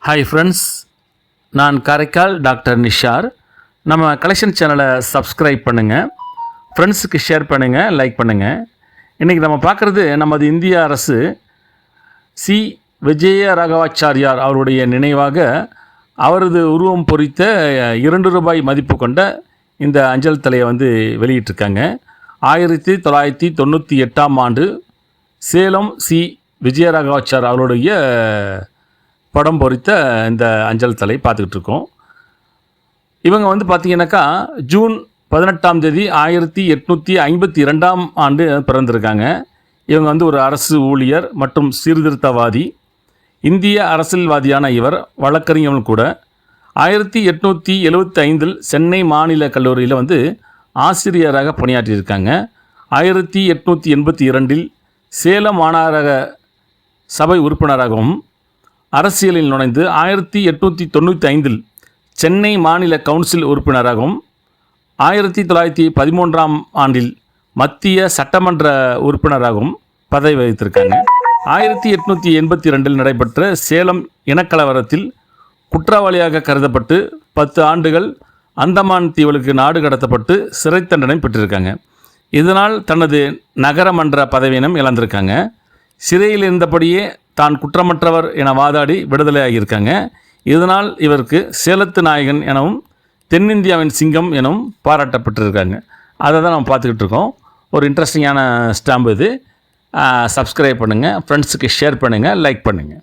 Hi friends, நான் Karaikal doctor Nishar. நம்ம collection சேனலை சப்ஸ்கிரைப் பண்ணுங்கள், ஃப்ரெண்ட்ஸுக்கு ஷேர் பண்ணுங்கள், லைக் பண்ணுங்கள். இன்றைக்கி நம்ம பார்க்குறது நமது இந்திய அரசு சி விஜய ராகவாச்சாரியார் அவருடைய நினைவாக அவரது உருவம் பொறித்த 2 ரூபாய் மதிப்பு கொண்ட இந்த அஞ்சல் தலையை வெளியிட்டிருக்காங்க. 1998ஆம் ஆண்டு சேலம் சி விஜயராகவாச்சார் அவருடைய படம் பொறித்த இந்த அஞ்சல் தலை பார்த்துக்கிட்டு இருக்கோம். இவங்க பார்த்திங்கனாக்கா ஜூன் 18ஆம் தேதி 1852ஆம் ஆண்டு பிறந்திருக்காங்க. இவங்க ஒரு அரசு ஊழியர் மற்றும் சீர்திருத்தவாதி, இந்திய அரசியல்வாதியான இவர் வழக்கறிஞரும் கூட. 1875இல் சென்னை மாநில கல்லூரியில் ஆசிரியராக பணியாற்றியிருக்காங்க. 1882இல் சேலம் மாநகர சபை உறுப்பினராகவும் அரசியலில் நுழைந்து 1895இல் சென்னை மாநில கவுன்சில் உறுப்பினராகவும் 1913ஆம் ஆண்டில் மத்திய சட்டமன்ற உறுப்பினராகவும் பதவி வகித்திருக்காங்க. 1882இல் நடைபெற்ற சேலம் இனக்கலவரத்தில் குற்றவாளியாக கருதப்பட்டு 10 ஆண்டுகள் அந்தமான் தீவுகளுக்கு நாடு கடத்தப்பட்டு சிறை தண்டனை பெற்றிருக்காங்க. இதனால் தனது நகரமன்ற பதவியினம் இழந்திருக்காங்க. சிறையில் இருந்தபடியே தான் குற்றமற்றவர் என வாதாடி விடுதலையாகியிருக்காங்க. இதனால் இவருக்கு சேலத்து நாயகன் எனவும் தென்னிந்தியாவின் சிங்கம் எனவும் பாராட்டப்பட்டிருக்காங்க. அதை தான் நம்ம பார்த்துக்கிட்டு இருக்கோம். ஒரு இன்ட்ரெஸ்டிங்கான ஸ்டாம்பு இது. சப்ஸ்கிரைப் பண்ணுங்கள், ஃப்ரெண்ட்ஸுக்கு ஷேர் பண்ணுங்கள், லைக் பண்ணுங்கள்.